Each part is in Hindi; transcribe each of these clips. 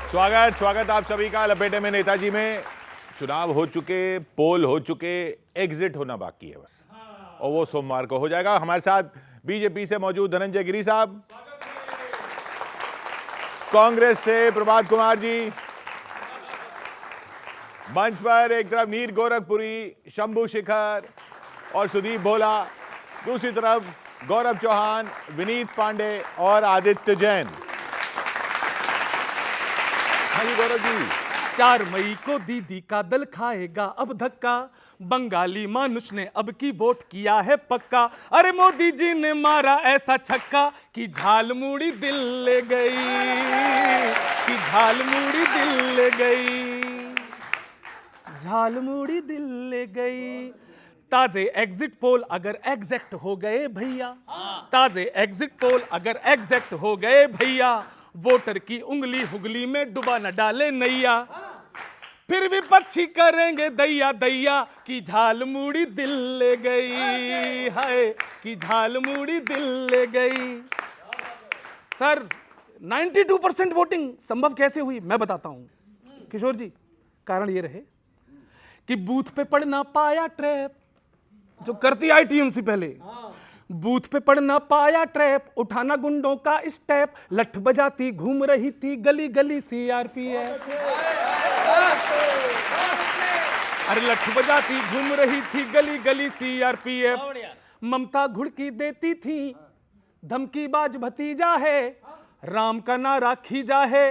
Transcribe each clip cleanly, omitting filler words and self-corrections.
स्वागत आप सभी का लपेटे में नेताजी में। चुनाव हो चुके, पोल हो चुके, एग्जिट होना बाकी है बस, और वो सोमवार को हो जाएगा। हमारे साथ बीजेपी से मौजूद धनंजय गिरी साहब, कांग्रेस से प्रभात कुमार जी, मंच पर एक तरफ नीर गोरखपुरी, शंभू शिखर और सुदीप भोला, दूसरी तरफ गौरव चौहान, विनीत पांडे और आदित्य जैन। गौरव जी, 4 मई को दीदी का दल खाएगा अब धक्का, बंगाली मानुष ने अब की वोट किया है पक्का। अरे मोदी जी ने मारा ऐसा छक्का कि झालमुड़ी दिल ले गई, कि झालमुड़ी दिल ले गई, झालमुड़ी दिल ले गई। ताजे एग्जिट पोल अगर एग्जैक्ट हो गए भैया, ताजे एग्जिट पोल अगर एग्जैक्ट हो गए भैया, वोटर की उंगली हुगली में डुबा न डाले नैया, फिर भी पक्षी करेंगे दैया दैया कि झालमुड़ी दिल ले गई, हाय कि झालमुड़ी दिल ले गई। सर 92% वोटिंग संभव कैसे हुई मैं बताता हूं किशोर जी। कारण ये रहे कि बूथ पे पड़ ना पाया ट्रैप, जो करती आई टीएमसी पहले, बूथ पे पड़ ना पाया ट्रैप, उठाना गुंडों का स्टेप, लठ बजाती घूम रही थी गली गली सीआरपीएफ। अरे लठ बजाती घूम रही थी गली गली सीआरपीएफ, ममता घुड़की देती थी धमकी बाज भतीजा है, राम का नारा खींचा है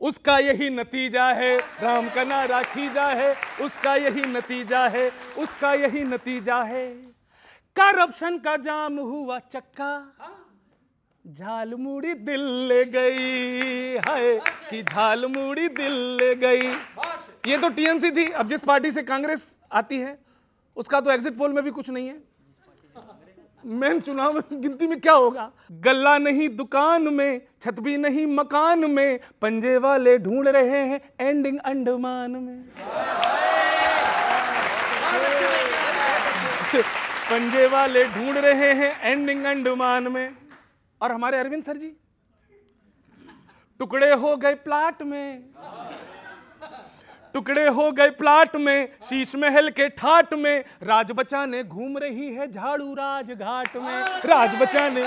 उसका यही नतीजा है, राम का नारा खींचा है उसका यही नतीजा है, उसका यही नतीजा है। करप्शन का जाम हुआ चक्का, झालमुड़ी दिल ले गई, हाय कि झालमुड़ी दिल ले गई। ये तो टीएमसी थी। अब जिस पार्टी से कांग्रेस आती है उसका तो एग्जिट पोल में भी कुछ नहीं है। मेन चुनाव में गिनती में क्या होगा? गल्ला नहीं दुकान में, छत भी नहीं मकान में, पंजे वाले ढूंढ रहे हैं एंडिंग अंडमान में। पंजे वाले ढूंढ रहे हैं एंडिंग अंडमान में। और हमारे अरविंद सर जी टुकड़े हो गए प्लाट में, टुकड़े हो गए प्लाट में, शीश महल के ठाट में, राज बचाने घूम रही है झाड़ू राजघाट में, राज बचाने,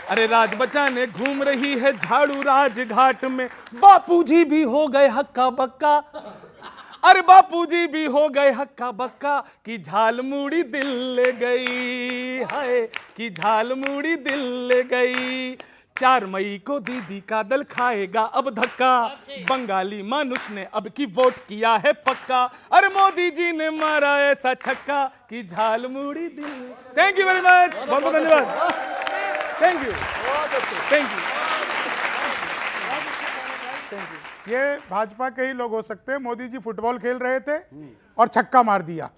अरे राज बचाने घूम रही है झाड़ू राजघाट में। बापूजी भी हो गए हक्का बक्का, अरे बापूजी भी हो गए हक्का बक्का कि झालमुड़ी दिल ले गई, हाय कि झालमुड़ी दिल ले गई। 4 मई को दीदी का दल खाएगा अब धक्का, बंगाली मानुष ने अब की वोट किया है पक्का। अरे मोदी जी ने मारा ऐसा छक्का कि झालमुड़ी दिल। थैंक यू वेरी मच, बहुत बहुत धन्यवाद। Thank you, thank you. ये भाजपा के ही लोग हो सकते हैं। मोदी जी फुटबॉल खेल रहे थे और छक्का मार दिया।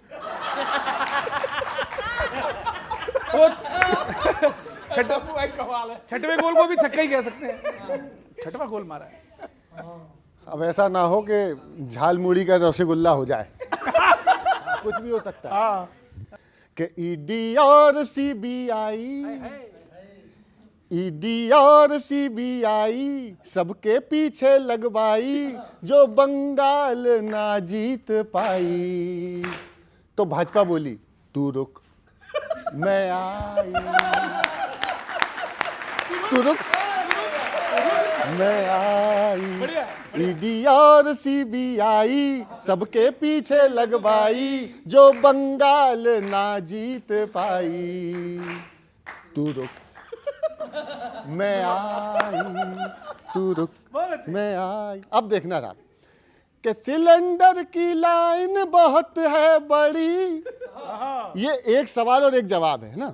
छठवें गोल को भी छक्का ही कह सकते हैं, छठवां गोल मारा है। अब ऐसा ना हो कि झालमुड़ी का रसगुल्ला हो जाए। कुछ भी हो सकता है कि ईडी और सीबीआई, ईडी और सीबीआई सबके पीछे लगवाई, जो बंगाल ना जीत पाई। तो भाजपा बोली तू रुक मैं आई, तू रुक मैं आई। ईडी और सीबीआई सबके पीछे लगवाई, जो बंगाल ना जीत पाई। तू रुक मैं आई, तू रुक मैं आई। अब देखना था कि सिलेंडर की लाइन बहुत है बड़ी, ये एक सवाल और एक जवाब है ना,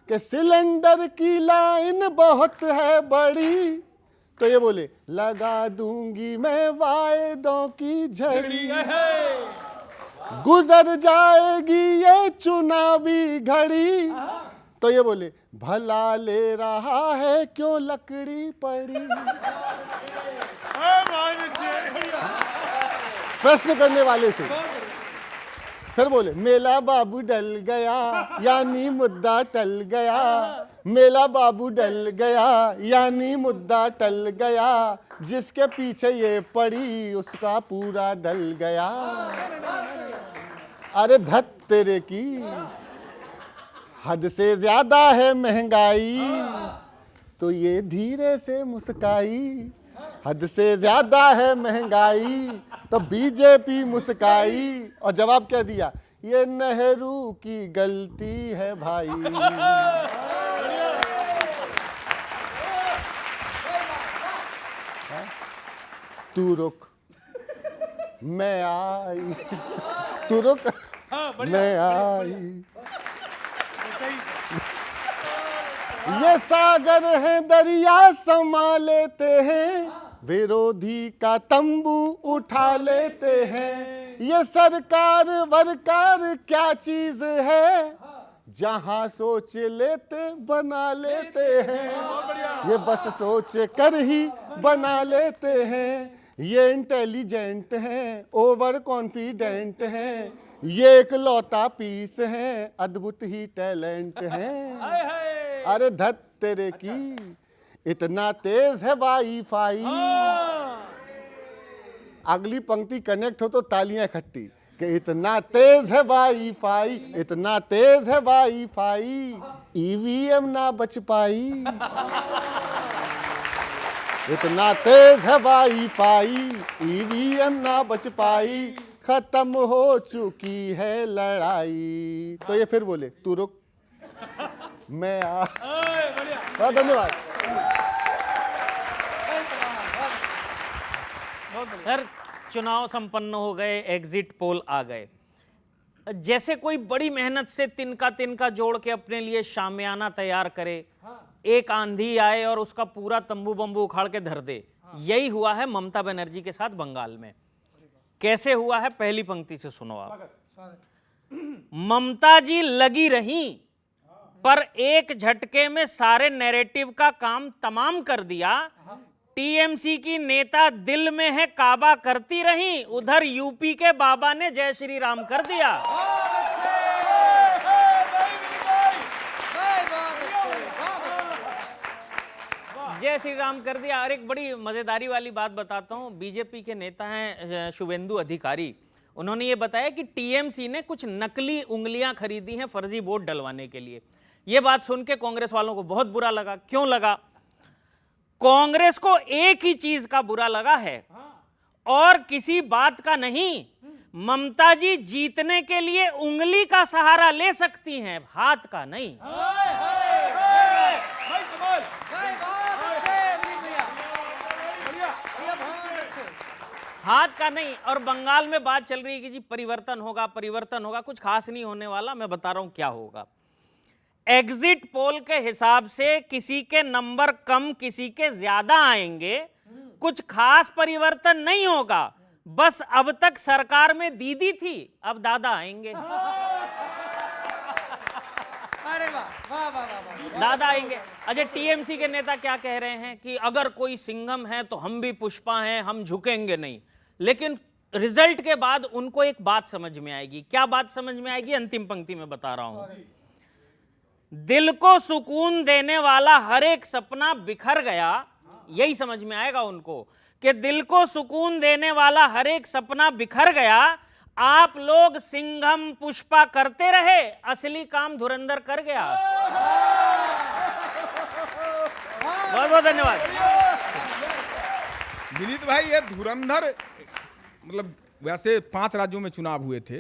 कि सिलेंडर की लाइन बहुत है बड़ी, तो ये बोले लगा दूंगी मैं वायदों की झड़ी, गुजर जाएगी ये चुनावी घड़ी। तो ये बोले भला ले रहा है क्यों लकड़ी पड़ी। प्रश्न करने वाले से फिर बोले मेला बाबू डल गया, यानी मुद्दा टल गया, मेला बाबू डल गया, यानी मुद्दा टल गया, जिसके पीछे ये पड़ी उसका पूरा डल गया। अरे धत तेरे की, हद से ज्यादा है महंगाई, तो ये धीरे से मुस्काई। हद से ज्यादा है महंगाई, तो बीजेपी मुस्काई। और जवाब क्या दिया? ये नेहरू की गलती है भाई। तू रुक मैं आई, तू रुक मैं आई। ये सागर है दरिया समा लेते हैं, विरोधी का तंबू उठा लेते हैं। ये सरकार वरकार क्या चीज है, जहां सोच लेते बना लेते हैं। ये बस सोच कर ही बना लेते हैं। ये इंटेलिजेंट हैं, ओवर कॉन्फिडेंट हैं, ये एक लौता पीस हैं, अद्भुत ही टैलेंट हैं। अरे धत तेरे की, इतना तेज है वाईफाई। अगली पंक्ति कनेक्ट हो तो तालियां इकट्ठी कि इतना तेज है वाईफाई, इतना तेज है वाईफाई, ईवीएम ना बच पाई। इतना तेज है वाईफाई, ईवीएम ना बच पाई, खत्म हो चुकी है लड़ाई। तो ये फिर बोले, तू रुक मैं आ। बहुत धन्यवाद सर। चुनाव संपन्न हो गए, एग्जिट पोल आ गए, जैसे कोई बड़ी मेहनत से तिनका तिनका जोड़ के अपने लिए शामियाना तैयार करे, एक आंधी आए और उसका पूरा तंबू बंबू उखाड़ के धर दे। यही हुआ है ममता बनर्जी के साथ बंगाल में। कैसे हुआ है, पहली पंक्ति से सुनो आप। ममता जी लगी रही, पर एक झटके में सारे नैरेटिव का काम तमाम कर दिया। टीएमसी की नेता दिल में है काबा करती रही, उधर यूपी के बाबा ने जय श्री राम कर दिया। जय श्री राम कर दिया। और एक बड़ी मजेदारी वाली बात बताता हूं, बीजेपी के नेता हैं शुभेंदु अधिकारी, उन्होंने ये बताया कि टीएमसी ने कुछ नकली उंगलियां खरीदी हैं फर्जी वोट डलवाने के लिए। यह बात सुन के कांग्रेस वालों को बहुत बुरा लगा। क्यों लगा? कांग्रेस को एक ही चीज का बुरा लगा है और किसी बात का नहीं। ममता जी जीतने के लिए उंगली का सहारा ले सकती हैं, हाथ का नहीं। हाथ का नहीं। और बंगाल में बात चल रही है कि जी परिवर्तन होगा, परिवर्तन होगा। कुछ खास नहीं होने वाला, मैं बता रहा हूं क्या होगा। एग्जिट पोल के हिसाब से किसी के नंबर कम, किसी के ज्यादा आएंगे, कुछ खास परिवर्तन नहीं होगा। बस अब तक सरकार में दीदी थी, अब दादा आएंगे। अरे वाह, दादा आएंगे। अच्छा, टीएमसी के नेता क्या कह रहे हैं कि अगर कोई सिंघम है तो हम भी पुष्पा हैं, हम झुकेंगे नहीं। लेकिन रिजल्ट के बाद उनको एक बात समझ में आएगी। क्या बात समझ में आएगी? अंतिम पंक्ति में बता रहा हूं। दिल को सुकून देने वाला हर एक सपना बिखर गया। यही समझ में आएगा उनको कि दिल को सुकून देने वाला हर एक सपना बिखर गया। आप लोग सिंघम पुष्पा करते रहे, असली काम धुरंधर कर गया। बहुत बहुत धन्यवाद। विनीत भाई, ये धुरंधर मतलब वैसे 5 राज्यों में चुनाव हुए थे,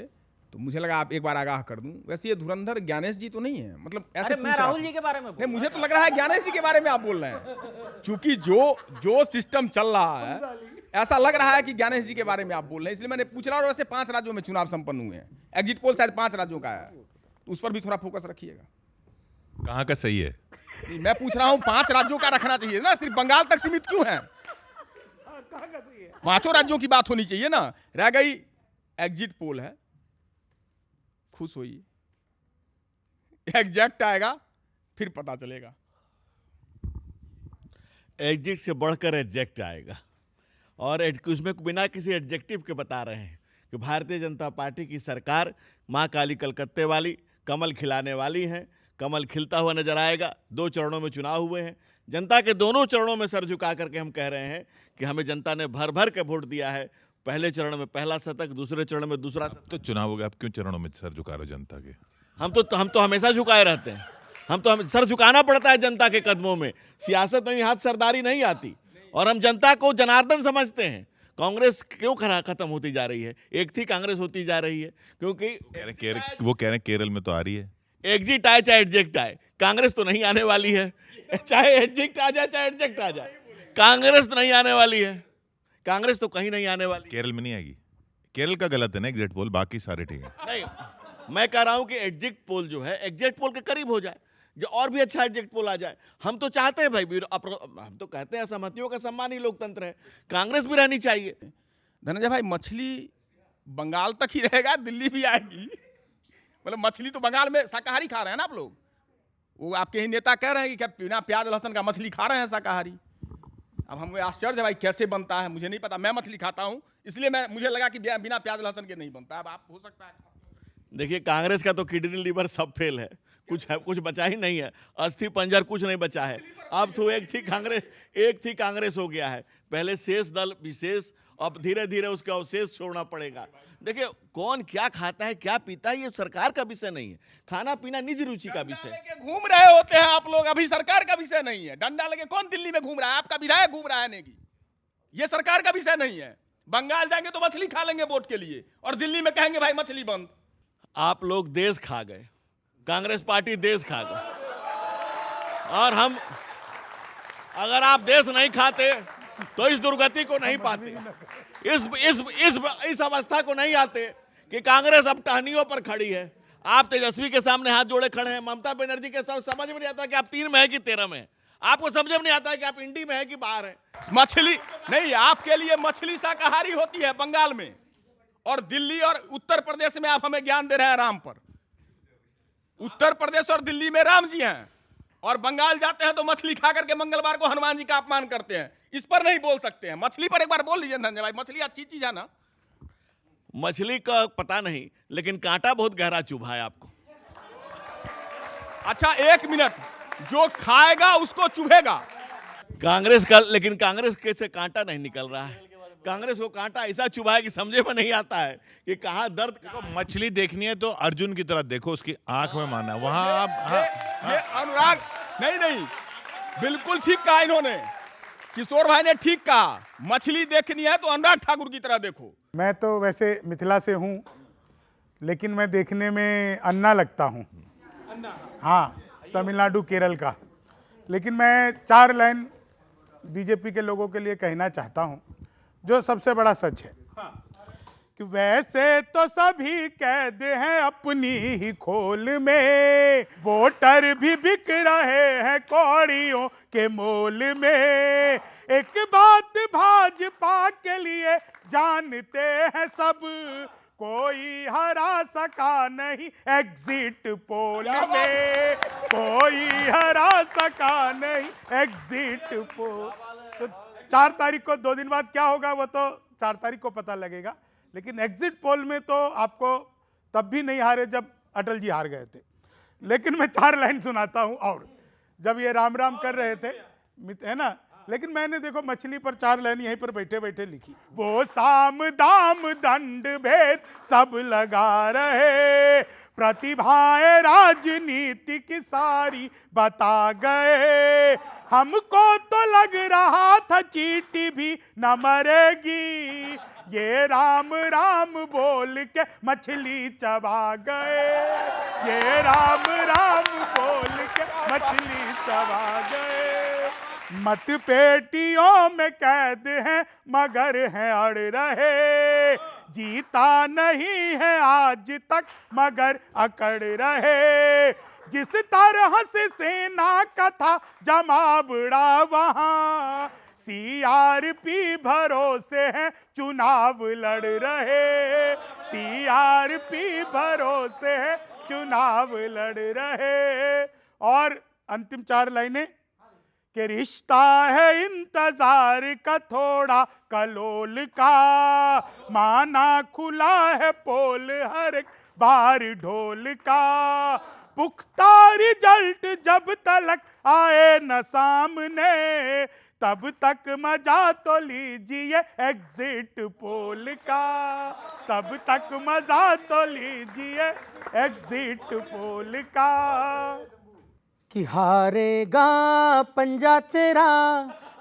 तो मुझे लगा आप एक बार आगाह कर दूं। वैसे ये धुरंधर ज्ञानेश जी तो नहीं है, मतलब ऐसे मैं राहुल जी के बारे में नहीं, मुझे तो लग रहा है ज्ञानेश जी के बारे में आप बोल रहे हैं, क्योंकि जो सिस्टम चल रहा है ऐसा लग रहा है कि ज्ञानेश जी के बारे में आप बोल रहे हैं, इसलिए मैंने पूछ रहा। और वैसे 5 राज्यों में चुनाव संपन्न हुए हैं, एग्जिट पोल शायद 5 राज्यों का है, तो उस पर भी थोड़ा फोकस रखिएगा। कहाँ का सही है? मैं पूछ रहा हूँ 5 राज्यों का रखना चाहिए ना, सिर्फ बंगाल तक सीमित क्यों है? 5 राज्यों की बात होनी चाहिए ना। रह गई एग्जिट पोल है, खुश होइए, एग्जैक्ट आएगा फिर पता चलेगा। एग्जिट से बढ़कर एग्जैक्ट आएगा, और उसमें बिना किसी एडजेक्टिव के बता रहे हैं कि भारतीय जनता पार्टी की सरकार माँ काली कलकत्ते वाली, कमल खिलाने वाली है, कमल खिलता हुआ नजर आएगा। 2 चरणों में चुनाव हुए हैं। जनता के दोनों चरणों में सर झुका करके हम कह रहे हैं कि हमें जनता ने भर भर के वोट दिया है। पहले चरण में पहला शतक, दूसरे चरण में दूसरा शतक। तो चुनाव हो गया, आप क्यों चरणों में सर झुका रहे हो जनता के? हम तो हमेशा झुकाए रहते हैं। हम सर झुकाना पड़ता है जनता के कदमों में। सियासत में हाथ सरदारी नहीं आती, और हम जनता को जनार्दन समझते हैं। कांग्रेस क्यों खत्म होती जा रही है? एक थी कांग्रेस होती जा रही है, क्योंकि वो कह रहे हैं केरल में तो आ रही है। एग्जिट आए चाहे एडजेक्ट आए, कांग्रेस तो नहीं आने वाली है। चाहे एडजेक्ट आ जाए चाहे एडजेक्ट आ जाए, कांग्रेस तो नहीं आने वाली है। कांग्रेस तो कहीं नहीं आने वाली। केरल में नहीं आएगी। केरल का गलत है ना एग्जिट पोल, बाकी सारे ठीक है। नहीं, मैं कह रहा हूं कि एग्जिट पोल जो है एग्जिट पोल के करीब हो जाए, जो और भी अच्छा एग्जिट पोल आ जाए। हम तो चाहते हैं भाई, हम तो कहते हैं असहमतियों का सम्मान ही लोकतंत्र है। कांग्रेस भी रहनी चाहिए। धनंजय भाई, मछली बंगाल तक ही रहेगा, दिल्ली भी आएगी? मतलब मछली तो बंगाल में शाकाहारी खा रहे हैं ना आप लोग। वो आपके ही नेता कह रहे हैं कि क्या बिना प्याज लहसुन का मछली खा रहे हैं शाकाहारी। अब हमें आश्चर्य है भाई, कैसे बनता है मुझे नहीं पता। मैं मछली खाता हूं, इसलिए मुझे लगा कि बिना प्याज लहसुन के नहीं बनता। अब आप हो सकता है। देखिए, कांग्रेस का तो किडनी लीवर सब फेल है, कुछ बचा ही नहीं है। अस्थि पंजर कुछ नहीं बचा है। अब तो एक थी कांग्रेस हो गया है। पहले शेष दल विशेष, अब धीरे धीरे उसका अवशेष छोड़ना पड़ेगा। देखिए, कौन क्या खाता है क्या पीता है ये सरकार का विषय नहीं है। खाना पीना निज रुचि का विषय है। घूम रहे होते हैं आप लोग, अभी सरकार का विषय नहीं है। डंडा लगे कौन दिल्ली में घूम रहा है? आपका विधायक घूम रहा है नेगी। ये सरकार का विषय नहीं है। बंगाल जाएंगे तो मछली खा लेंगे वोट के लिए, और दिल्ली में कहेंगे भाई मछली बंद। आप लोग देश खा गए, कांग्रेस पार्टी देश खा गई। और हम, अगर आप देश नहीं खाते तो इस दुर्गति को नहीं पाते, इस अवस्था को नहीं आते कि कांग्रेस अब टहनियों पर खड़ी है। आप तेजस्वी के सामने हाथ जोड़े खड़े हैं, ममता बनर्जी के साथ समझ में नहीं आता कि आप 3 में है कि 13 में है। आपको समझ में नहीं आता कि आप इंडी में है कि बाहर है। मछली नहीं, आपके लिए मछली शाकाहारी होती है बंगाल में, और दिल्ली और उत्तर प्रदेश में आप हमें ज्ञान दे रहे हैं राम पर। उत्तर प्रदेश और दिल्ली में राम जी हैं, और बंगाल जाते हैं तो मछली खा करके मंगलवार को हनुमान जी का अपमान करते हैं। इस पर नहीं बोल सकते हैं। मछली पर एक बार बोल लीजिए धनंजय भाई, मछली अच्छी चीज है ना। मछली का पता नहीं, लेकिन कांटा बहुत गहरा चुभा है आपको। अच्छा 1 मिनट, जो खाएगा उसको चुभेगा। कांग्रेस का, लेकिन कांग्रेस के से कांटा नहीं निकल रहा है। कांग्रेस को कांटा ऐसा चुभा है कि समझे में नहीं आता है कि कहाँ दर्द। मछली देखनी है तो अर्जुन की तरह देखो, उसकी आंख में माना वहां आप। ये अनुराग नहीं, बिल्कुल ठीक कहा इन्होंने, किशोर भाई ने ठीक कहा। मछली देखनी है तो अनुराग ठाकुर की तरह देखो। मैं तो वैसे मिथिला से हूँ, लेकिन मैं देखने में अन्ना लगता हूँ। हाँ, तमिलनाडु केरल का। लेकिन मैं 4 लाइन बीजेपी के लोगों के लिए कहना चाहता हूँ, जो सबसे बड़ा सच है। कि वैसे तो सभी कैद हैं अपनी ही खोल में, वोटर भी बिक रहे हैं कौड़ियों के मोल में। एक बात भाजपा के लिए जानते हैं सब, कोई हरा सका नहीं एग्जिट पोल में, कोई हरा सका नहीं एग्जिट पोल। तो 4 तारीख को, 2 दिन बाद क्या होगा वो तो 4 तारीख को पता लगेगा। लेकिन एग्जिट पोल में तो आपको तब भी नहीं हारे जब अटल जी हार गए थे। लेकिन मैं 4 लाइन सुनाता हूं। और जब ये राम राम कर रहे थे, है ना, लेकिन मैंने देखो मछली पर 4 लाइन यहीं पर बैठे बैठे लिखी। वो साम दाम दंड भेद सब लगा रहे, प्रतिभाएं राजनीति की सारी बता गए। हमको तो लग रहा था चींटी भी न मरेगी, ये राम राम बोल के मछली चबा गए, ये राम राम बोल के मछली चबा गए। मत पेटियों में कैद हैं मगर हैं अड़ रहे, जीता नहीं है आज तक मगर अकड़ रहे। जिस तरह से सेना का था जमावड़ा वहां, CRP भरोसे हैं चुनाव लड़ रहे, CRP भरोसे हैं चुनाव लड़ रहे। और अंतिम 4 लाइनें कि रिश्ता है इंतजार का थोड़ा कलोल का, माना खुला है पोल हर एक बार ढोल का। पुख्ता रिजल्ट जब तक आए न सामने, तब तक मजा तो लीजिए एग्जिट पोल का, तब तक मजा तो लीजिए एग्जिट पोल का। कि हारेगा पंजा तेरा,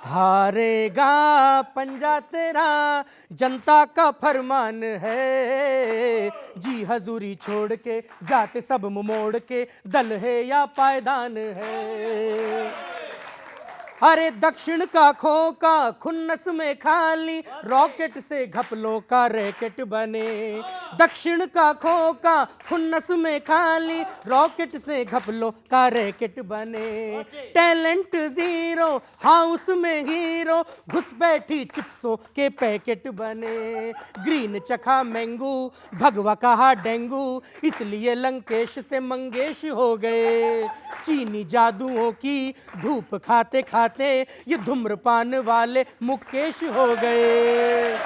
हारेगा पंजा तेरा, जनता का फरमान है। जी हजूरी छोड़ के जाते सब मुंह मोड़ के, दल है या पायदान है। अरे दक्षिण का खोका खुन्नस में खाली, रॉकेट से घपलों का रैकेट बने। दक्षिण का खोका खुन्नस में खाली, रॉकेट से घपलों का रैकेट बने। टैलेंट जीरो हाउस में हीरो, घुस बैठी चिप्सों के पैकेट बने। ग्रीन चखा मैंगू भगवा कहा डेंगू, इसलिए लंकेश से मंगेश हो गए। चीनी जादुओं की धूप खाते खाते ये धूम्रपान वाले मुकेश हो गए।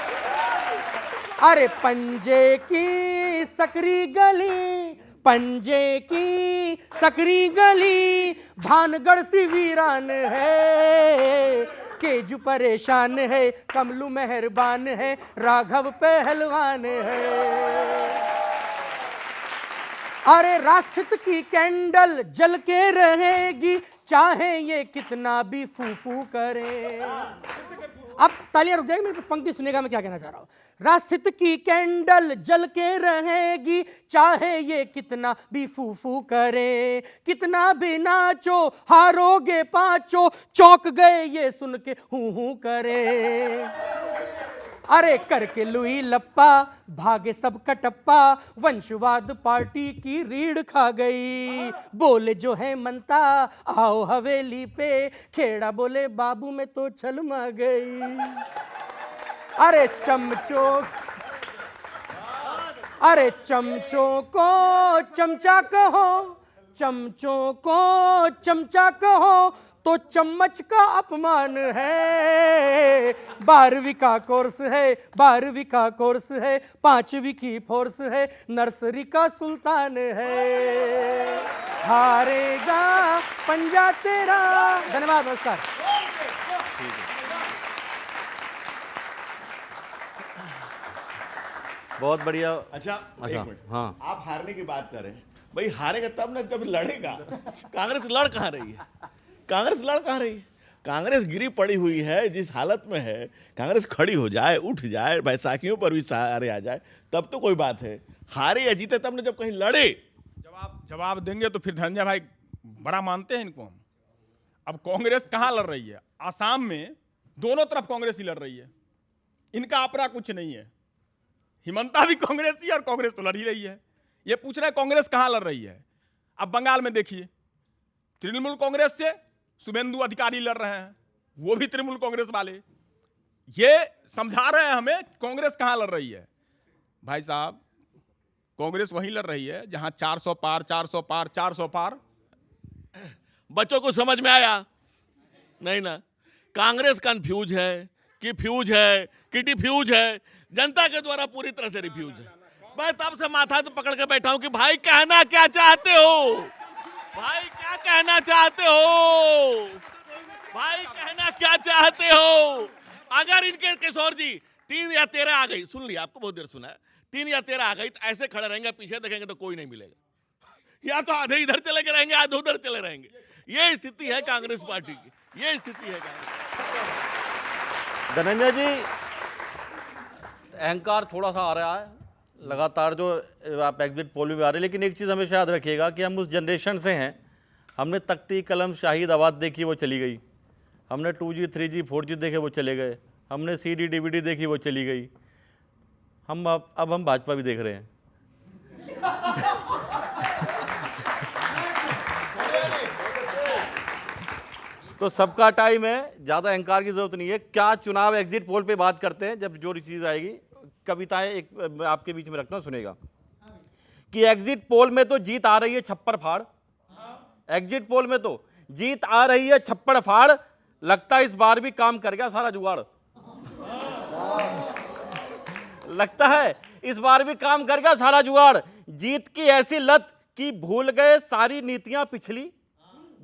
अरे पंजे की सकरी गली, पंजे की सकरी गली, भानगढ़ सी वीरान है। केजू परेशान है, कमलू मेहरबान है, राघव पहलवान है। अरे राष्ट्रहित की कैंडल जल के रहेगी, चाहे ये कितना भी फूफू करे। अब तालियां रुक जाएगी, मेरी पंक्ति सुनेगा मैं क्या कहना चाह रहा हूं। राष्ट्रहित की कैंडल जल के रहेगी, चाहे ये कितना भी फूफू करे। कितना भी नाचो हारोगे पांचों, चौंक गए ये सुन के हूं करे। अरे करके लुई लप्पा भागे सब कटप्पा, वंशवाद पार्टी की रीढ़ खा गई। बोले जो है मनता आओ हवेली पे, खेड़ा बोले बाबू में तो छलमा गई। अरे चमचों, अरे चमचों को चमचा कहो, चमचों को चमचा कहो तो चम्मच का अपमान है। 12वीं का कोर्स है, 12वीं का कोर्स है, 5वीं की फोर्स है, नर्सरी का सुल्तान है। हारेगा पंजा तेरा। धन्यवाद, नमस्कार। बहुत बढ़िया। अच्छा एक मिनट, हाँ। आप हारने की बात करें, भाई हारेगा तब ना जब लड़ेगा। कांग्रेस लड़ कहाँ रही है? कांग्रेस लड़ कहाँ रही है? कांग्रेस गिरी पड़ी हुई है जिस हालत में है। कांग्रेस खड़ी हो जाए, उठ जाए, बैसाखियों पर भी सहारे आ जाए, तब तो कोई बात है। हारे या जीते तब ना जब कहीं लड़े। जवाब देंगे तो फिर धनंजय भाई बड़ा मानते हैं इनको हम। अब कांग्रेस कहाँ लड़ रही है? आसाम में दोनों तरफ कांग्रेस ही लड़ रही है, इनका अपना कुछ नहीं है। हिमंता भी कांग्रेस ही और कांग्रेस तो लड़ ही रही है। ये पूछ रहे हैं कांग्रेस कहाँ लड़ रही है। अब बंगाल में देखिए, तृणमूल कांग्रेस से शुभेंदु अधिकारी लड़ रहे हैं, वो भी तृणमूल कांग्रेस वाले। ये समझा रहे हैं हमें कांग्रेस कहाँ लड़ रही है। भाई साहब, कांग्रेस वहीं लड़ रही है जहां 400 पार, 400 पार, 400 पार। बच्चों को समझ में आया नहीं ना? कांग्रेस कंफ्यूज है कि फ्यूज है कि डिफ्यूज है, जनता के द्वारा पूरी तरह से रिफ्यूज है। मैं तब से माथा तो पकड़ के बैठा हूं कि भाई कहना क्या चाहते हो, भाई क्या कहना चाहते हो, भाई कहना क्या चाहते हो। अगर इनके किशोर जी 3 या 13 आ गई, सुन लिया, आपको बहुत देर सुना है, 3 या 13 आ गई तो ऐसे खड़े रहेंगे, पीछे देखेंगे तो कोई नहीं मिलेगा। या तो आधे इधर चले गए रहेंगे, आधे उधर चले रहेंगे। ये स्थिति है कांग्रेस पार्टी की, ये स्थिति है कांग्रेस। धनंजय जी, अहंकार थोड़ा सा आ रहा है लगातार जो आप एग्जिट पोल में आ रहे हैं, लेकिन एक चीज़ हमेशा याद रखिएगा कि हम उस जनरेशन से हैं। हमने तख्ती कलम शाहिद आवाज़ देखी, वो चली गई। हमने 2G 3G 4G देखे, वो चले गए। हमने CD DVD देखी, वो चली गई। अब हम भाजपा भी देख रहे हैं। तो सबका टाइम है, ज़्यादा अहंकार की जरूरत नहीं है। क्या चुनाव एग्जिट पोल पे बात करते हैं, जब जो चीज़ आएगी। कविताएं एक आपके बीच में रखना, सुनेगा कि एग्जिट पोल में तो जीत आ रही है छप्पर फाड़, एग्जिट पोल में तो जीत आ रही है छप्पर फाड़, लगता है इस बार भी काम कर गया सारा जुगाड़। लगता है इस बार भी काम कर गया सारा जुगाड़। जीत की ऐसी लत कि भूल गए सारी नीतियां पिछली,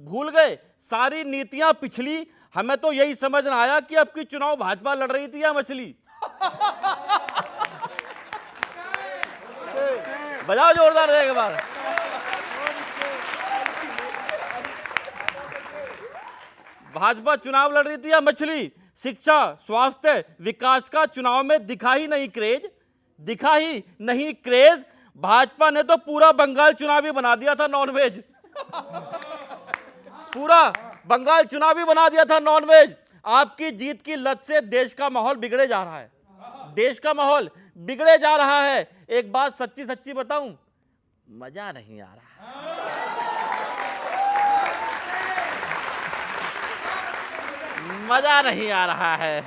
भूल गए सारी नीतियां पिछली। हमें तो यही समझ में आया कि अब की चुनाव भाजपा लड़ रही थी या मछली। बजाओ जोरदार एक बार। भाजपा चुनाव लड़ रही थी या मछली। शिक्षा, स्वास्थ्य, विकास का चुनाव में दिखा ही नहीं क्रेज, दिखा ही नहीं क्रेज। भाजपा ने तो पूरा बंगाल चुनावी बना दिया था नॉनवेज, पूरा बंगाल चुनावी बना दिया था नॉनवेज। आपकी जीत की लत से देश का माहौल बिगड़े जा रहा है, देश का माहौल बिगड़े जा रहा है। एक बात सच्ची सच्ची बताऊं, मजा नहीं आ रहा। मजा नहीं आ रहा है।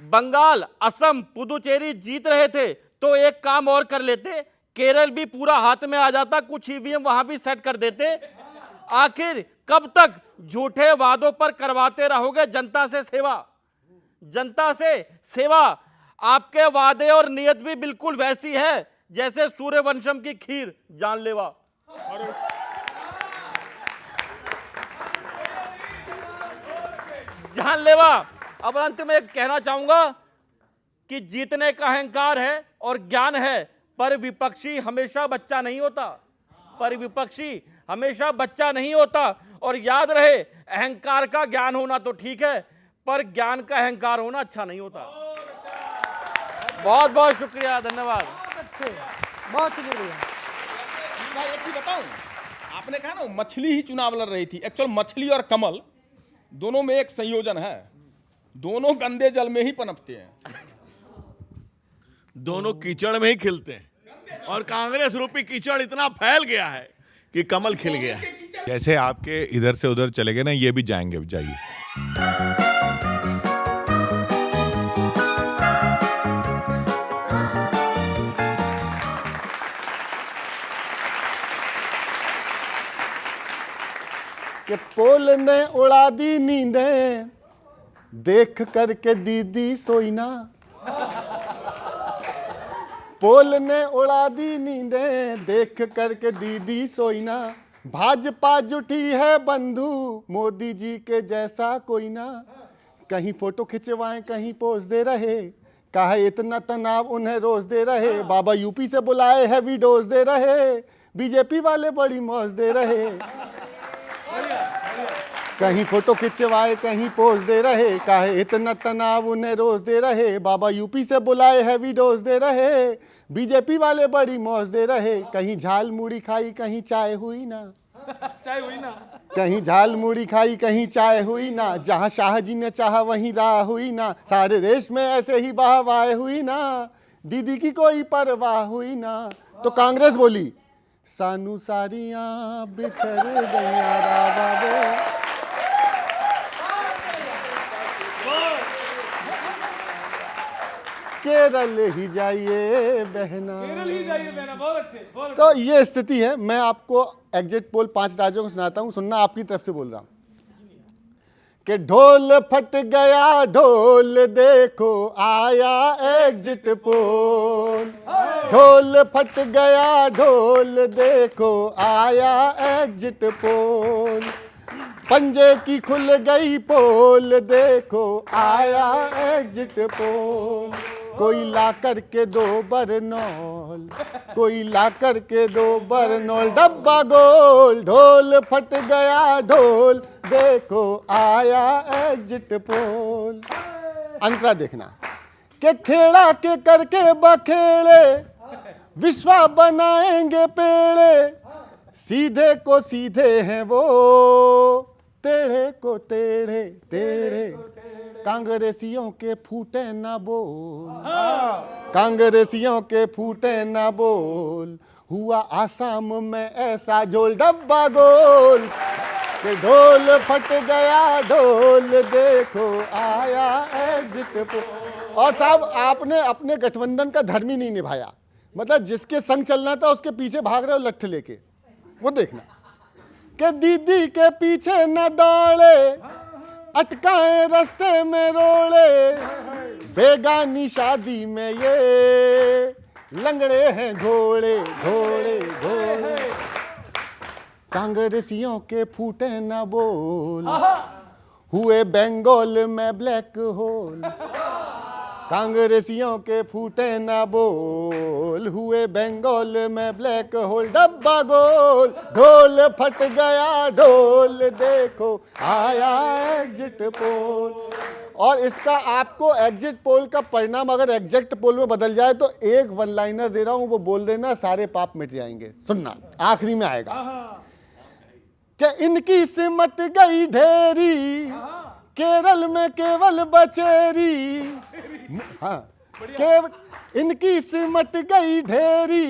बंगाल, असम, पुदुचेरी जीत रहे थे तो एक काम और कर लेते, केरल भी पूरा हाथ में आ जाता, कुछ ईवीएम वहां भी सेट कर देते। आखिर कब तक झूठे वादों पर करवाते रहोगे जनता से सेवा, जनता से सेवा। आपके वादे और नियत भी बिल्कुल वैसी है जैसे सूर्यवंशम की खीर, जानलेवा। जानलेवा। अब अंत में कहना चाहूंगा कि जीतने का अहंकार है और ज्ञान है, पर विपक्षी हमेशा बच्चा नहीं होता, पर विपक्षी हमेशा बच्चा नहीं होता। और याद रहे, अहंकार का ज्ञान होना तो ठीक है, पर ज्ञान का अहंकार होना अच्छा नहीं होता। बहुत बहुत शुक्रिया, धन्यवाद। बहुत शुक्रिया। भाई एक चीज बताऊं, आपने कहा ना मछली ही चुनाव लड़ रही थी। एक्चुअल मछली और कमल दोनों में एक संयोजन है, दोनों गंदे जल में ही पनपते हैं, दोनों कीचड़ में ही खिलते हैं, और कांग्रेस रूपी कीचड़ इतना फैल गया है कि कमल खिल गया है। जैसे आपके इधर से उधर चले गए ना, ये भी जाएंगे, जाइए। कि पोल ने उड़ा दी नींदें, देख करके दीदी सोई ना। पोल ने उड़ा दी नींदें, देख करके दीदी सोई ना। भाजपा जुटी है बंधु, मोदी जी के जैसा कोई ना। कहीं फोटो खिंचवाएं, कहीं पोज दे रहे, काहे इतना तनाव उन्हें रोज दे रहे। बाबा यूपी से बुलाए हैवी डोज दे रहे, बीजेपी वाले बड़ी मौज दे रहे। कहीं फोटो खिंचवाए, कहीं पोज दे रहे, काहे इतना तनाव उन्हें रोज दे रहे। बाबा यूपी से बुलाए हैवी डोज दे रहे, बीजेपी वाले बड़ी मौज दे रहे। कहीं झाल मुड़ी खाई, कहीं चाय हुई ना, चाय हुई ना। कहीं झाल मुड़ी खाई, कहीं चाय हुई ना। जहां शाह जी ने चाहा वहीं राह हुई ना। सारे देश में ऐसे ही वाह हुई ना, दीदी की कोई परवाह हुई ना। तो कांग्रेस बोली, सानू सारियां बिछड़ गईया रावा वे। केरल ही जाइए बहना, केरल ही जाइए बहना। बहुत अच्छे, बहुत तो ये स्थिति है। मैं आपको एग्जिट पोल 5 राज्यों को सुनाता हूं, सुनना, आपकी तरफ से बोल रहा हूं। कि ढोल फट गया ढोल, देखो आया एग्जिट पोल। ढोल फट गया ढोल, देखो आया एग्जिट पोल। पंजे की खुल गई पोल, देखो आया एग्जिट पोल। कोई ला करके 2 बरनौल, कोई ला करके 2 बरनौल। डब्बा गोल, ढोल फट गया ढोल, देखो आया एग्जिट पोल। अंतरा देखना कि खेड़ा के करके बखेड़े, विश्वा बनाएंगे पेड़े। सीधे को सीधे हैं वो, टेढ़े को टेढ़े टेढ़े। कांग्रेसियों के फूटे ना बोल, कांग्रेसियों के फूटे ना बोल। हुआ आसाम में ऐसा झोल, डब्बा गोल कि ढोल फट गया ढोल, देखो आया एग्जिट पोल। और साहब, आपने अपने गठबंधन का धर्म ही नहीं निभाया। मतलब जिसके संग चलना था उसके पीछे भाग रहे हो लट्ठ लेके। वो देखना कि दीदी के पीछे न दौड़े, अटकाए रास्ते में रोड़े। बेगानी शादी में ये लंगड़े हैं घोड़े घोड़े घोड़े, कांग्रेसियों के फूटे न बोल, हुए बंगाल में ब्लैक होल, कांग्रेसियों के फूटे न बोल, हुए बंगाल में ब्लैक होल, डब्बा गोल, ढोल फट गया ढोल, देखो आया एग्जिट पोल। और इसका आपको एग्जिट पोल का परिणाम अगर एग्जैक्ट पोल में बदल जाए तो एक वन लाइनर दे रहा हूं, वो बोल देना, सारे पाप मिट जाएंगे। सुनना, आखिरी में आएगा कि इनकी सिमट गई ढेरी, केरल में केवल बचेरी, हाँ, इनकी सिमट गई ढेरी,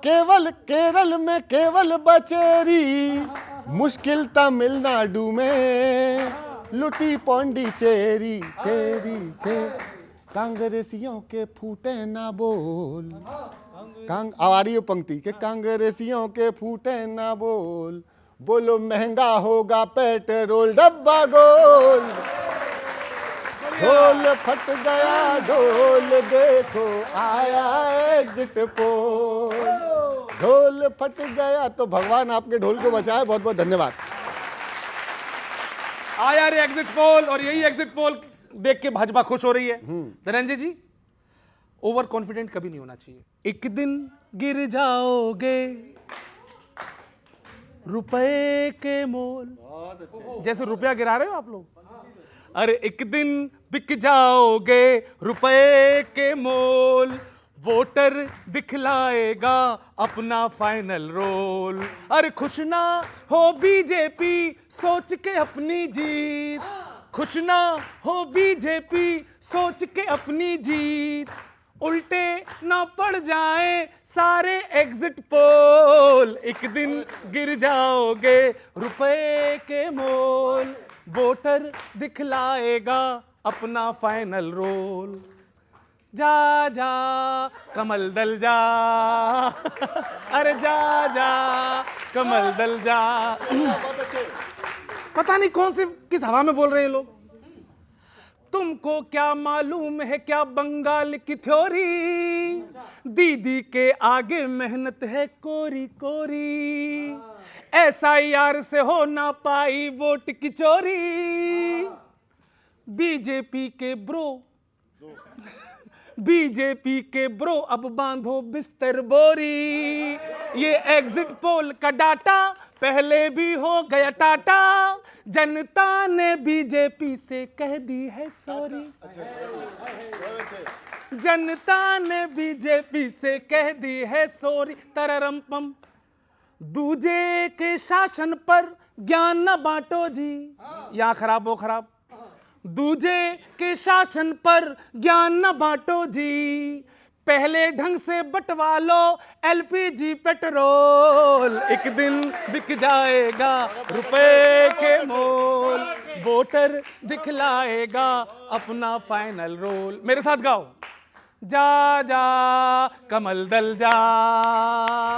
केवल केरल में केवल बचेरी, मुश्किल तमिलनाडु में लुटी पौंडीचेरी चेरी चेरी, कांग्रेसियों के फूटे ना बोल, आ रही है पंक्ति के कांग्रेसियों के फूटे ना बोल, बोलो महंगा होगा पेट्रोल, डब्बा गोल, ढोल फट गया ढोल, देखो आया एग्जिट पोल, ढोल फट गया। तो भगवान आपके ढोल को बचाए। बहुत बहुत धन्यवाद। आया रे एग्जिट पोल, और यही एग्जिट पोल देख के भाजपा खुश हो रही है। धनंजय जी, ओवर कॉन्फिडेंट कभी नहीं होना चाहिए। एक दिन गिर जाओगे रुपए के मोल, जैसे रुपया गिरा रहे हो आप लोग, अरे एक दिन बिक जाओगे रुपए के मोल, वोटर दिखलाएगा अपना फाइनल रोल, अरे खुश ना हो बीजेपी सोच के अपनी जीत, खुश ना हो बीजेपी सोच के अपनी जीत, उल्टे ना पड़ जाए सारे एग्जिट पोल, एक दिन गिर जाओगे रुपए के मोल, वोटर दिखलाएगा अपना फाइनल रोल, जा जा कमल दल जा, अरे जा जा कमल दल जा। पता नहीं कौन से किस हवा में बोल रहे हैं लोग। तुमको क्या मालूम है क्या बंगाल की थ्योरी, दीदी के आगे मेहनत है कोरी कोरी, SIR से हो ना पाई वोट की चोरी, बीजेपी के ब्रो अब बांधो बिस्तर बोरी, ये एग्जिट पोल का डाटा पहले भी हो गया टाटा, जनता ने बीजेपी से कह दी है सॉरी, जनता ने बीजेपी से कह दी है सॉरी, तररम पम, दूजे के शासन पर ज्ञान न बांटो जी, यहाँ खराब वो खराब, दूजे के शासन पर ज्ञान न बांटो जी, पहले ढंग से बंटवा लो LPG पेट्रोल, एक दिन बिक जाएगा रुपए के मोल, वोटर दिखलाएगा अपना फाइनल रोल। मेरे साथ गाओ, जा जा कमल दल जा,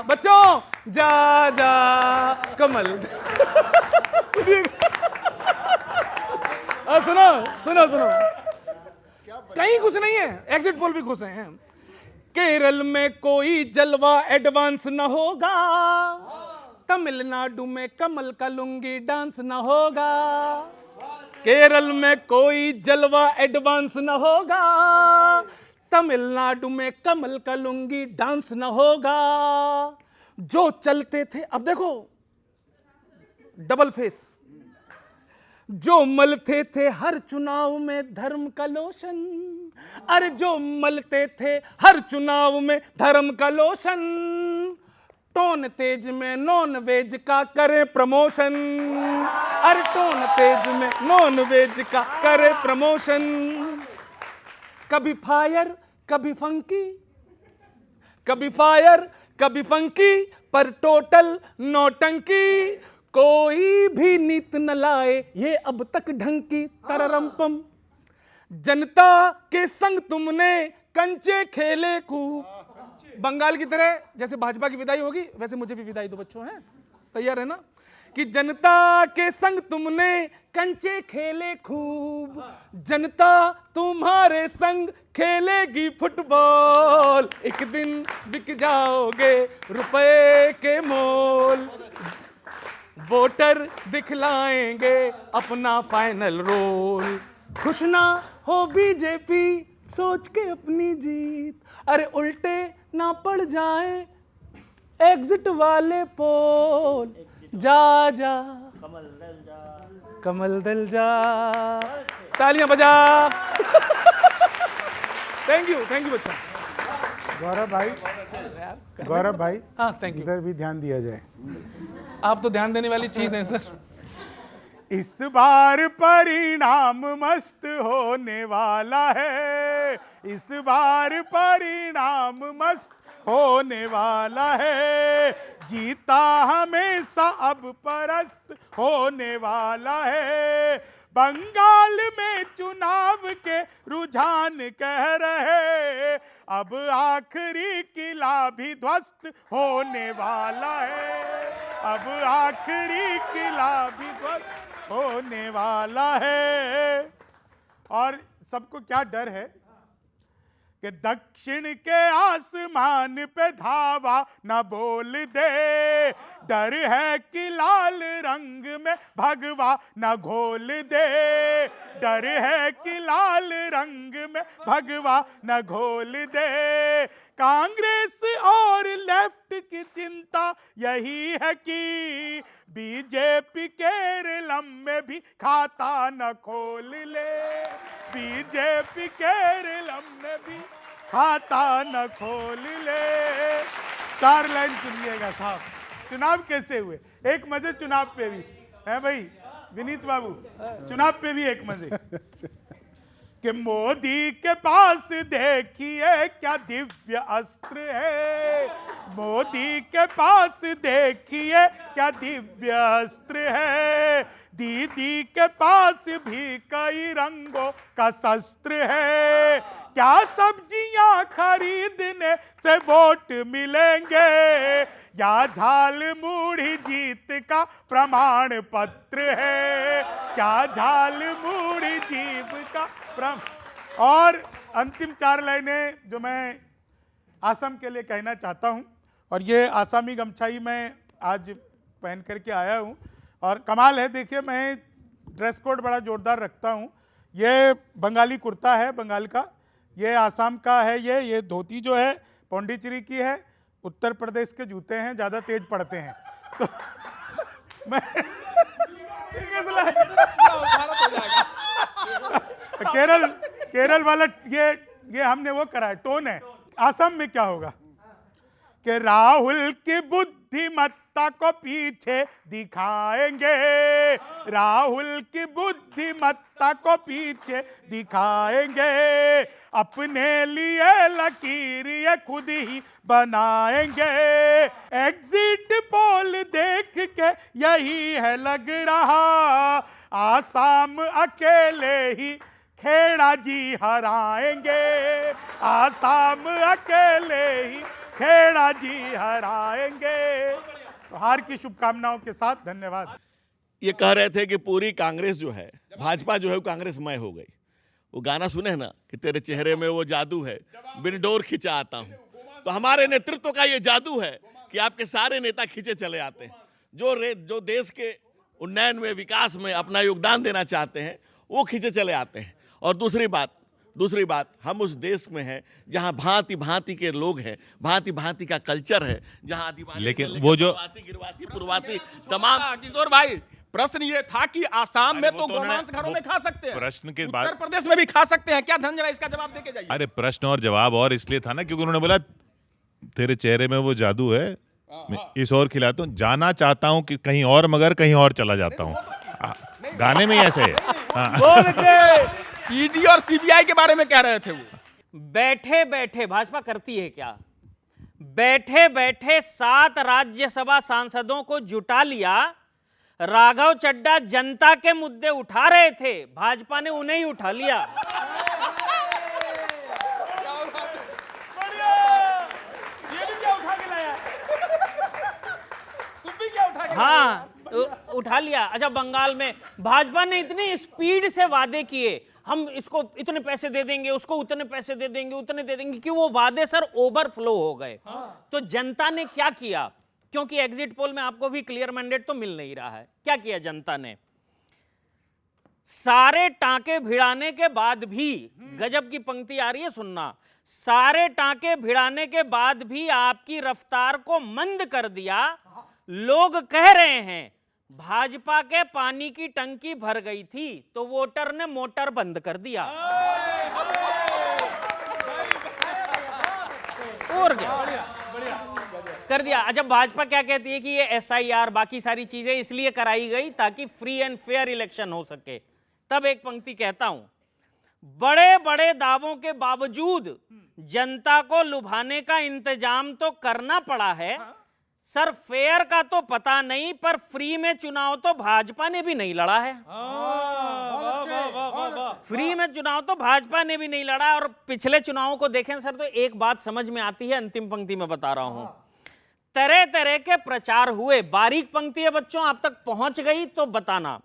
बच्चों जा जा कमल दल। सुनो सुनो सुनो, कहीं कुछ नहीं है, एग्जिट पोल भी खुश हैं। केरल में कोई जलवा एडवांस न होगा, तमिलनाडु में कमल का लुंगी डांस न होगा, केरल में कोई जलवा एडवांस न होगा, तमिलनाडु में कमल का लुंगी डांस न होगा, जो चलते थे, अब देखो डबल फेस, जो मलते थे हर चुनाव में धर्म का लोशन, अरे जो मलते थे हर चुनाव में धर्म का लोशन, टोन तेज में नॉन वेज का करे प्रमोशन, अरे टोन तेज में नॉन वेज का करे प्रमोशन, कभी फायर कभी फंकी, कभी फायर कभी फंकी, पर टोटल नौटंकी, कोई भी नीत न लाए ये अब तक ढंग की, तररमपम, जनता के संग तुमने कंचे खेले खूब, बंगाल की तरह जैसे भाजपा की विदाई होगी वैसे मुझे भी विदाई दो बच्चों, हैं तैयार है ना, कि जनता के संग तुमने कंचे खेले खूब, जनता तुम्हारे संग खेलेगी फुटबॉल, एक दिन बिक जाओगे रुपए के मोल, वोटर दिखलाएंगे अपना फाइनल रोल, खुश ना हो बीजेपी सोच के अपनी जीत, अरे उल्टे ना पड़ जाए एग्जिट वाले पोल, जा जा कमल दल जा, तालियां बजा। थैंक यू बच्चा। गौरव भाई हाँ थैंक यू। इधर भी ध्यान दिया जाए। आप तो ध्यान देने वाली चीज है सर। इस बार परिणाम मस्त होने वाला है, इस बार परिणाम मस्त होने वाला है, जीता हमेशा अब परस्त होने वाला है, बंगाल में चुनाव के रुझान कह रहे अब आखिरी किला भी ध्वस्त होने वाला है, अब आखिरी किला भी ध्वस्त होने वाला है। और सबको क्या डर है कि दक्षिण के आसमान पे धावा न बोल दे, डर है कि लाल रंग में भगवा न घोल दे, डर है कि लाल रंग में भगवा न घोल दे, कांग्रेस और लेफ्ट की चिंता यही है कि बीजेपी केरलम में भी खाता न खोल ले, बीजेपी केरलम में भी खाता न खोल ले। 4 लाइन सुनिएगा साहब, चुनाव कैसे हुए, एक मजे चुनाव पे भी है भाई विनीत बाबू, चुनाव पे भी एक मजे कि मोदी के पास देखिए क्या दिव्य अस्त्र है, मोदी के पास देखिए क्या दिव्य अस्त्र है, दीदी के पास भी कई रंगों का शस्त्र है, क्या सब्जियां खरीदने से वोट मिलेंगे या झाल मूढ़ी जीत का प्रमाण पत्र है, क्या झाल मूढ़ी जीत का और अंतिम 4 लाइनें जो मैं आसाम के लिए कहना चाहता हूं, और ये आसामी गमछाई मैं आज पहन करके आया हूं और कमाल है, देखिए मैं ड्रेस कोड बड़ा जोरदार रखता हूं, ये बंगाली कुर्ता है बंगाल का, ये आसाम का है, ये धोती जो है पौंडीचेरी की है, उत्तर प्रदेश के जूते हैं, ज़्यादा तेज पड़ते हैं तो मैं केरल वाला ये हमने वो करा है, टोन है। आसाम में क्या होगा कि राहुल की बुद्धिमत्ता को पीछे दिखाएंगे, राहुल की बुद्धिमत्ता को पीछे दिखाएंगे, अपने लिए लकीर ये खुद ही बनाएंगे, एग्जिट पोल देख के यही है लग रहा, आसाम अकेले ही खेड़ा जी हराएंगे, आसाम अकेले ही खेड़ा जी हराएंगे। तो हार की शुभकामनाओं के साथ धन्यवाद। ये कह रहे थे कि पूरी कांग्रेस जो है, भाजपा जो है वो कांग्रेसमय हो गई। वो गाना सुने ना कि तेरे चेहरे में वो जादू है, बिन डोर खिंचा आता हूँ। तो हमारे नेतृत्व का ये जादू है कि आपके सारे नेता खींचे चले आते हैं, जो देश के उन्नयन में, विकास में अपना योगदान देना चाहते हैं वो खींचे चले आते हैं। और दूसरी बात हम उस देश में हैं जहां भांति भांति के लोग हैं, भांति भांति का कल्चर है, जहां आदिवासी लेकिन वो जो गिरवासी पूर्वासी तमाम। किशोर भाई प्रश्न ये था कि आसाम में तो गोमांस घरों में खा सकते हैं, प्रश्न के उत्तर बाद प्रदेश में भी खा सकते हैं क्या? धनंजय भाई इसका जवाब देके जाइए। अरे प्रश्न और जवाब और इसलिए था ना क्योंकि उन्होंने बोला तेरे चेहरे में वो जादू है, मैं इस और खिलाता हूँ, जाना चाहता हूँ कि कहीं और मगर कहीं और चला जाता हूँ। गाने में ही ऐसे है। ईडी और सीबीआई के बारे में कह रहे थे वो। बैठे बैठे भाजपा करती है क्या, बैठे बैठे 7 राज्यसभा सांसदों को जुटा लिया, राघव चड्ढा जनता के मुद्दे उठा रहे थे, भाजपा ने उन्हें ही उठा लिया। हाँ उठा लिया। अच्छा, बंगाल में भाजपा ने इतनी स्पीड से वादे किए, हम इसको इतने पैसे दे देंगे, उसको उतने पैसे दे देंगे, उतने दे देंगे, कि वो वादे सर ओवरफ्लो हो गए। तो जनता ने क्या किया, क्योंकि एग्जिट पोल में आपको भी क्लियर मैंडेट तो मिल नहीं रहा है, क्या किया जनता ने? सारे टांके भिड़ाने के बाद भी, गजब की पंक्ति आ रही है, सुनना, सारे टांके भिड़ाने के बाद भी आपकी रफ्तार को मंद कर दिया। लोग कह रहे हैं भाजपा के पानी की टंकी भर गई थी तो वोटर ने मोटर बंद कर दिया। और क्या कर दिया। अच्छा, भाजपा क्या कहती है कि ये SIR बाकी सारी चीजें इसलिए कराई गई ताकि फ्री एंड फेयर इलेक्शन हो सके। तब एक पंक्ति कहता हूं, बड़े बड़े दावों के बावजूद जनता को लुभाने का इंतजाम तो करना पड़ा है। सर, फेयर का तो पता नहीं, पर फ्री में चुनाव तो भाजपा ने भी नहीं लड़ा है। फ्री में चुनाव तो भाजपा ने भी नहीं लड़ा। और पिछले चुनावों को देखें सर, तो एक बात समझ में आती है, अंतिम पंक्ति में बता रहा हूं, तरह तरह के प्रचार हुए। बारीक पंक्ति है बच्चों, आप तक पहुंच गई तो बताना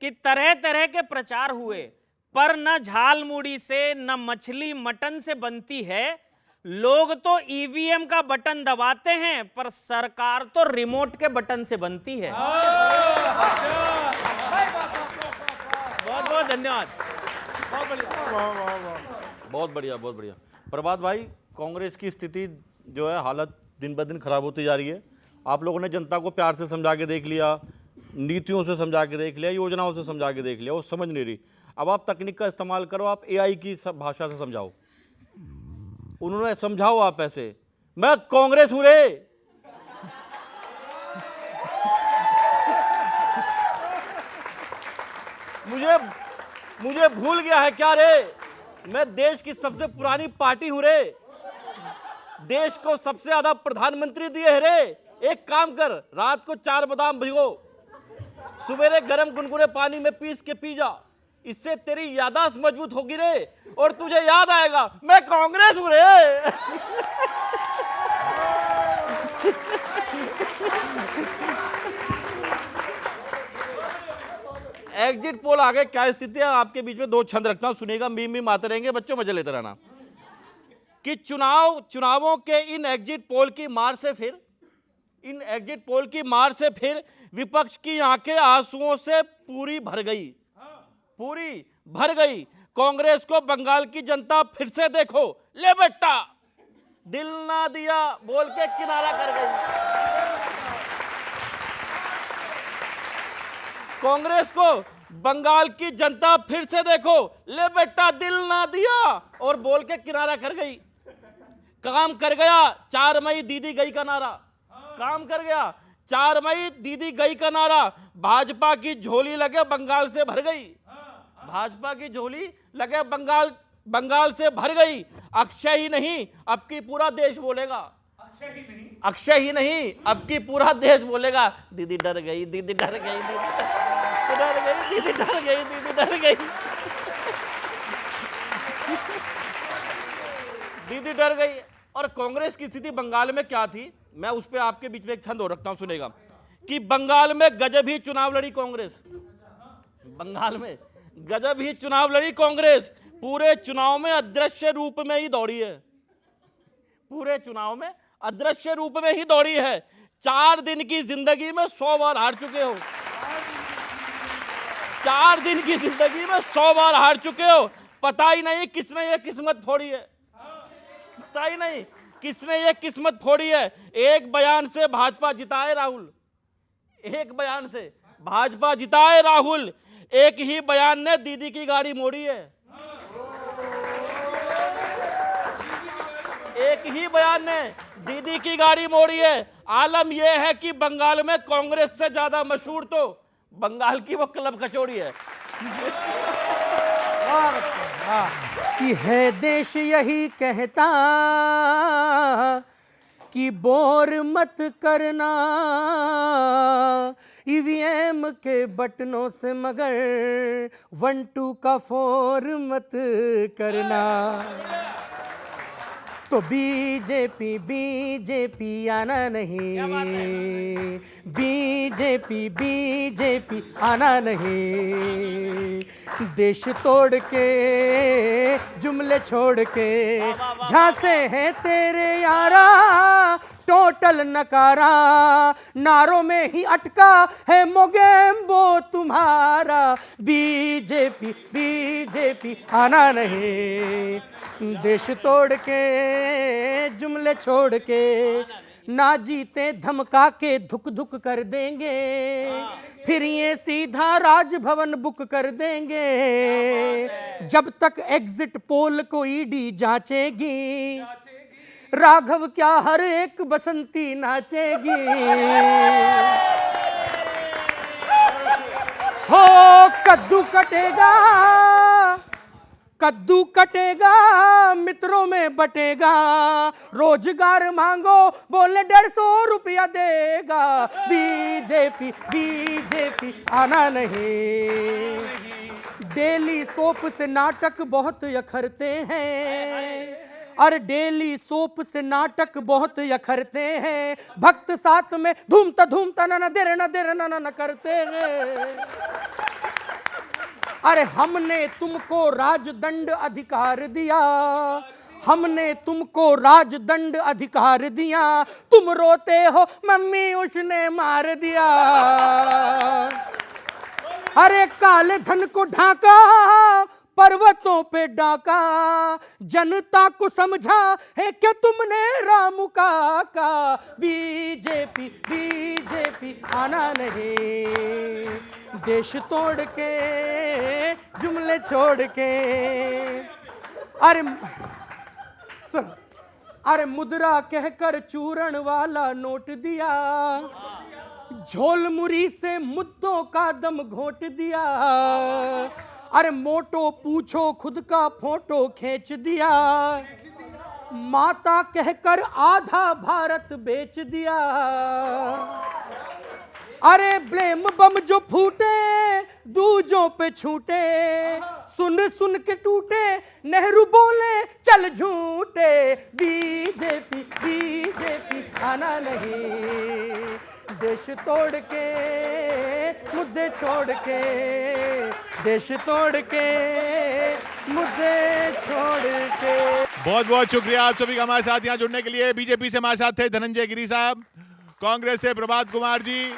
कि तरह तरह के प्रचार हुए, पर न झाल मुड़ी से न मछली मटन से बनती है। लोग तो EVM का बटन दबाते हैं, पर सरकार तो रिमोट के बटन से बनती है। बहुत बहुत धन्यवाद। बहुत बढ़िया, बहुत बढ़िया। प्रभात भाई, कांग्रेस की स्थिति जो है, हालत दिन ब दिन खराब होती जा रही है। आप लोगों ने जनता को प्यार से समझा के देख लिया, नीतियों से समझा के देख लिया, योजनाओं से समझा के देख लिया, वो समझ नहीं रही। अब आप तकनीक का इस्तेमाल करो, आप AI की भाषा से समझाओ, उन्होंने समझाओ आप ऐसे, मैं कांग्रेस हूं रे। मुझे भूल गया है क्या रे, मैं देश की सबसे पुरानी पार्टी हूं रे, देश को सबसे ज्यादा प्रधानमंत्री दिए है रे। एक काम कर, रात को 4 बादाम भिगो, सवेरे गर्म गुनगुने पानी में पीस के पी जा, इससे तेरी याददाश्त मजबूत होगी रे, और तुझे याद आएगा मैं कांग्रेस हूं रे। एग्जिट पोल आगे क्या स्थिति है, आपके बीच में 2 छंद रखता हूं, सुनिएगा, मीम आते रहेंगे बच्चों, मजे लेते रहना। कि चुनावों के इन एग्जिट पोल की मार से फिर विपक्ष की आंखें आंसुओं से पूरी भर गई। कांग्रेस को बंगाल की जनता फिर से देखो, ले बेटा दिल ना दिया बोल के किनारा कर गई। कांग्रेस को बंगाल की जनता फिर से देखो, ले बेटा दिल ना दिया और बोल के किनारा कर गई। काम कर गया 4 मई दीदी गई का नारा, काम कर गया 4 मई दीदी गई का नारा। भाजपा की झोली लगे बंगाल से भर गई, भाजपा की झोली लगे बंगाल से भर गई। अक्षय ही नहीं अब की पूरा देश बोलेगा, अक्षय ही नहीं अब की पूरा देश बोलेगा, दीदी डर गई, दीदी डर गई, दीदी डर गई, दीदी डर गई, दीदी डर गई, दीदी डर गई। और कांग्रेस की स्थिति बंगाल में क्या थी, मैं उस पर आपके बीच में एक छंद और रखता हूं, सुनेगा। कि बंगाल में गजब ही चुनाव लड़ी कांग्रेस, बंगाल में गजब ही चुनाव लड़ी कांग्रेस, पूरे चुनाव में अदृश्य रूप में ही दौड़ी है, पूरे चुनाव में अदृश्य रूप में ही दौड़ी है। 4 दिन की जिंदगी में 100 बार हार चुके हो, 4 दिन की जिंदगी में 100 बार हार चुके हो। पता ही नहीं किसने ये किस्मत फोड़ी है, पता ही नहीं किसने ये किस्मत फोड़ी है। एक बयान से भाजपा जिताए राहुल, एक बयान से भाजपा जिताए राहुल, एक ही बयान ने दीदी की गाड़ी मोड़ी है, एक ही बयान ने दीदी की गाड़ी मोड़ी है। आलम यह है कि बंगाल में कांग्रेस से ज्यादा मशहूर तो बंगाल की वो क्लब कचौड़ी है। कि है देश यही कहता कि बोर मत करना ईवीएम के बटनों से, मगर 1-2 का 4 मत करना। तो बीजेपी बीजेपी आना नहीं, बीजेपी बीजेपी आना नहीं। देश तोड़ के जुमले छोड़ के झांसे हैं तेरे यारा, टोटल नकारा, नारों में ही अटका है मोगेम्बो तुम्हारा। बीजेपी बीजेपी आना नहीं, देश तोड़ के जुमले छोड़ के, ना जीते धमका के धुक धुक कर देंगे, फिर ये सीधा राजभवन बुक कर देंगे। जब तक एग्जिट पोल को ईडी जांचेगी, राघव क्या हर एक बसंती नाचेगी। हो कद्दू कटेगा, कद्दू कटेगा, मित्रों में बटेगा, रोजगार मांगो बोले 150 रुपया देगा। बीजेपी बीजेपी आना नहीं, डेली सोप से नाटक बहुत यखरते हैं, और डेली सोप से नाटक बहुत यखरते हैं, भक्त साथ में धूमता धूमता न देर न करते हैं। अरे हमने तुमको राजदंड अधिकार दिया, हमने तुमको राजदंड अधिकार दिया, तुम रोते हो मम्मी उसने मार दिया। अरे काले धन को ढाका, पर्वतों पे डाका, जनता को समझा है क्या तुमने रामू काका। बीजेपी बीजेपी आना नहीं, देश तोड़ के जुमले छोड़ के। अरे सर, अरे मुद्रा कहकर चूरण वाला नोट दिया, झोलमुरी से मुद्दों का दम घोट दिया। अरे मोटो पूछो खुद का फोटो खींच दिया, माता कहकर आधा भारत बेच दिया। अरे ब्लेम बम जो फूटे दूजों पे छूटे, सुन सुन के टूटे, नेहरू बोले चल झूठे। बीजेपी बीजेपी आना नहीं, देश तोड़ के मुद्दे छोड़ के, देश तोड़ के मुद्दे छोड़ के। बहुत बहुत शुक्रिया आप सभी का हमारे साथ यहाँ जुड़ने के लिए। बीजेपी से हमारे साथ थे धनंजय गिरी साहब, कांग्रेस से प्रभात कुमार जी।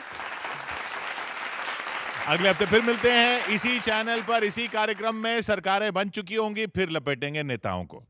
अगले हफ्ते फिर मिलते हैं इसी चैनल पर, इसी कार्यक्रम में। सरकारें बन चुकी होंगी, फिर लपेटेंगे नेताओं को।